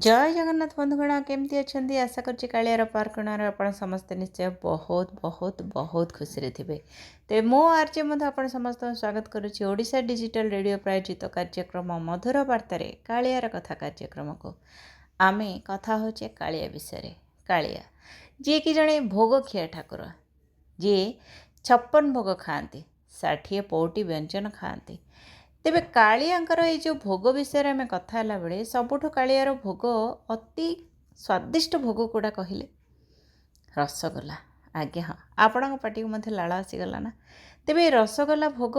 जय जगन्नाथ बंधुगण केमती अच्छा आशा कर कालियार पार्कणार आपण समस्ते निश्चय बहुत बहुत बहुत खुशी थे। तो मो आर्चे आपण समस्त स्वागत करुच्ची ओडिशा डिजिटल रेडियो प्रायोजित कार्यक्रम मधुर वार्तार कालियार कथा कार्यक्रम को आमे कथा होचे कालिया विषय। कालिया जी कि जड़े भोग खिया ठाकुर जी 56 भोग खाती 60 पौटी व्यंजन खाती। तेबे कालियांकर ये जो भोग विषय आम कथा बेले सबुठ कालियार भोग अति स्वादिष्ट भोग कूड़ा कहले रसगोला। आगे हाँ आपण पार्टी को लाड़ आसीगला ना। तेबे रसगोला भोग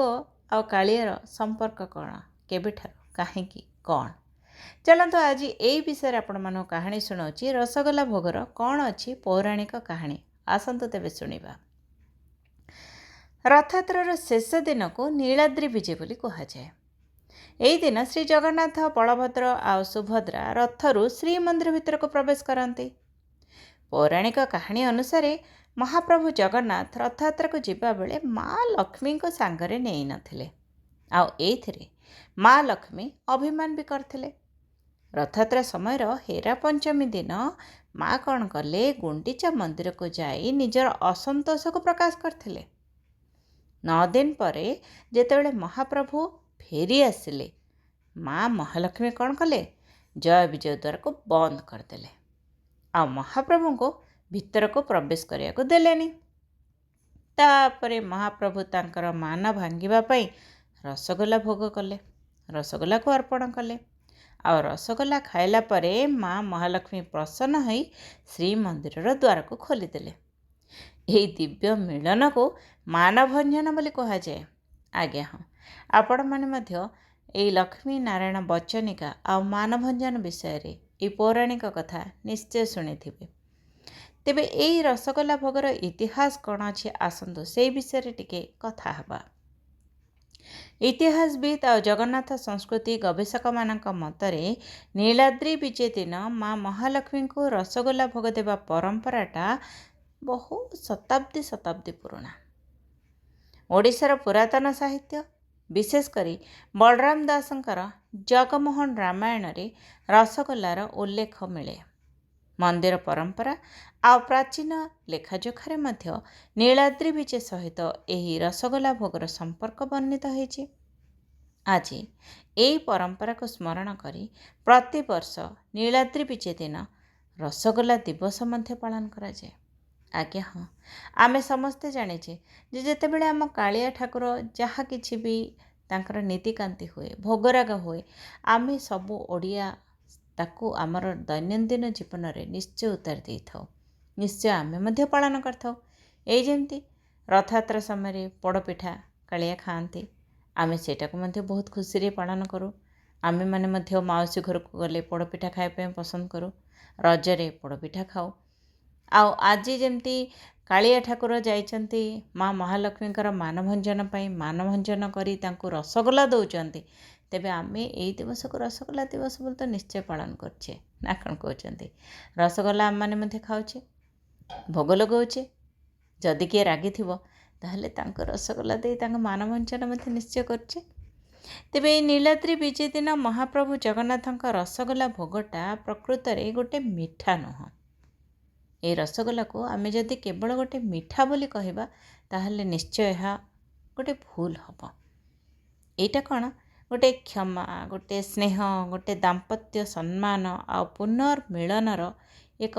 आ कालियार संपर्क कौन केबे कहीं कौन चलतु आज यही विषय आपण मान कहानी शुणाऊँगी। रसगोला भोगर कौन अच्छी पौराणिक कहानी आसतु तेबे शुणा। रथयात्रार शेष दिन को नीलाद्री विजय बोली कहुए। यही दिन श्री जगन्नाथ बलभद्र आ सुभद्रा रथरु श्रीमंदिर भितर को प्रवेश करते। पौराणिक कहानी अनुसार महाप्रभु जगन्नाथ रथयात्रा को जिबा बेले माँ लक्ष्मी को सांगरे नहीं नथिले। आउ माँ लक्ष्मी अभिमान भी करथिले। रथयात्रा समय हेरा पंचमी दिन माँ कौन कले गुंडीचा मंदिर को जाई निजर असंतोष को प्रकाश करथिले। 9 दिन पर जेतेबेले महाप्रभु फेरी आसिले माँ महालक्ष्मी कौन कले जय विजय द्वार को बंद करदेले। आ महाप्रभु को भीतर को प्रवेश करने को देलेनी। तापरे महाप्रभु तांकर मान भांगिबा पई रसगोला भोग कले रसगोला को अर्पण कले। आ रसगोला खाइला परे माँ महालक्ष्मी प्रसन्न होई श्रीमंदिर द्वार को खोलीदेले। यही दिव्य मिलन को मानभंजन बोली कहा जाए। आगे हाँ आपण मैंने यही लक्ष्मी नारायण बचनिका आ मानभंजन विषय रे ये पौराणिक कथा निश्चय शुणी थे। तेबे यही रसगोला भोगर इतिहास कौन अच्छे आसतु से विषय टिके कथा हबा। इतिहासविद आ जगन्नाथ संस्कृति गवेषक मानक मतरे नीलाद्री विजय दिन माँ महालक्ष्मी को रसगोला भोग देवा परंपराटा बहु शताब्दी पुराणा। ओडिशार पुरातन साहित्य विशेषकर बलराम दासंकर जगमोहन रामायण रे रसगोलार उल्लेख मिले। मंदिर परंपरा आ प्राचीन लेखाजोखारे मध्य नीलाद्री विजय सहित यही रसगोला भोगर संपर्क वर्णित होइछि। आज यही परंपरा को स्मरण करी प्रतिवर्ष नीलाद्री विजय दिन रसगोला दिवस मध्य पालन करा जाए। आगे हाँ आमे समस्ते जाने जे जेतेबेले आम कालिया ठाकुर जहाँ किछि भी तांकर नीतिकांति हुए भोगराग हुए आमे सबू ओडिया ताकू आमर दैनंदिन जीवन रे निश्चय उतार दे थाओ। निश्चय आमे मध्य पालन करथाओ। एई जेमती रथयात्रा समय पोड़पिठा कालिया खाआंती आमे सेटा को मध्य बहुत खुशी रे पालन करूँ। आमे माने मध्य माउसी घर को गले पोड़पिठा खाइबा पसंद करूँ। रजरे पोड़पिठा खाऊ। आज जमती कालिया ठाकुर जाइछन्ति माँ महालक्ष्मी मानभंजन पाई मानभंजन करी तांको रसगोला दौरान तेबे आमे एई दिवस को रसगोला दिवस बोल तो निश्चय पालन करछे ना कौन कहते। रसगोला आम मैंने मध्य खाऊे भोग लगाऊे जदि किए रागी थो ताहले तांको रसगोला दे तांको मानभंजन मध्य निश्चय करछे। तेबे नीलाद्री विजय दिन महाप्रभु जगन्नाथ रसगोला भोगटा प्रकृत रे गोटे मिठा नुह। ये रसगोला को आमे जदि केवल गोटे मिठा बोली कहबा ताहले निश्चय यह गोटे भूल हम। एटा कौन गोटे क्षमा गोटे स्नेह गोटे दाम्पत्य सम्मान आ पुनर्मिलनर एक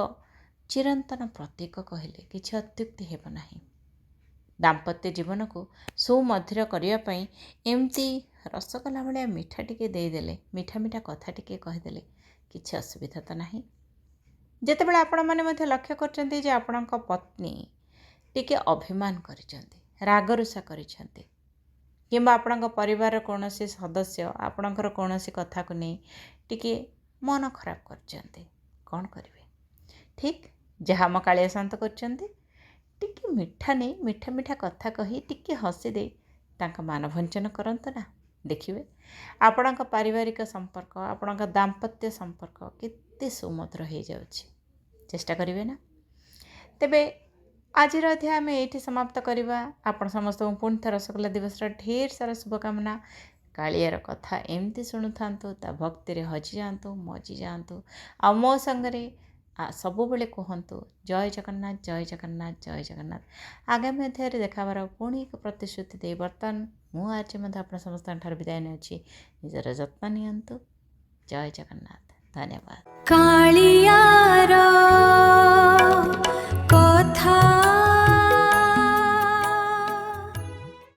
चिरंतन प्रतीक कहले किछि अत्युक्ति हेब नाही। दाम्पत्य जीवन को सुमधुर करने पई एमती रसगोला भाया मिठा टिके देदेले मिठा मिठा कथा टिके कहीदेले किछि असुविधा तो नाही। जेतेबेले आपण माने मध्य लक्ष्य करछन्ती जे आपणक पत्नी टिके अभिमान करिसन्ती रागरुषा करिसन्ती किंबा आपणक परिवार कौनसी सदस्य आपणकर कौनसी कथा को नहीं टिके मन खराब करछन्ती कौन करिवे। ठीक जहाँ आम कालिया शांत करछन्ती टिके मिठा नहीं मिठा मिठा कथा कही टिके हसी दे तांका मानभंजन करंत ना। देखिए आपणक पारिवारिक संपर्क आपणक दाम्पत्य संपर्क केते सुमधुर हो जाउछि। चेष्टा करिवे ना। तेबे आज अध्याय आम ये समाप्त करवा। आपण समस्त पुणी थे रसगोला दिवस ढेर सारा शुभकामना କାଳିଆର କଥା ଏମିତି ଶୁଣୁଥାନ୍ତୁ, ତା ଭକ୍ତିରେ ହଜିଯାଆନ୍ତୁ, ମଜିଯାଆନ୍ତୁ। ଆଉ ମୋ ସାଙ୍ଗରେ ସବୁବେଳେ କୁହନ୍ତୁ ଜୟ ଜଗନ୍ନାଥ, ଜୟ ଜଗନ୍ନାଥ, ଜୟ ଜଗନ୍ନାଥ। ଆଗାମୀ ଅଧ୍ୟାୟରେ ଦେଖା ହେବାର ପୁଣି ଏକ ପ୍ରତିଶ୍ରୁତି ଦେଇ ବର୍ତ୍ତମାନ ମୁଁ ଆଜି ମଧ୍ୟ ଆପଣ ସମସ୍ତଙ୍କ ଠାରୁ ବିଦାୟ ନେଉଛି। ନିଜର ଯତ୍ନ ନିଅନ୍ତୁ। ଜୟ ଜଗନ୍ନାଥ। ଧନ୍ୟବାଦ। କାଳିଆ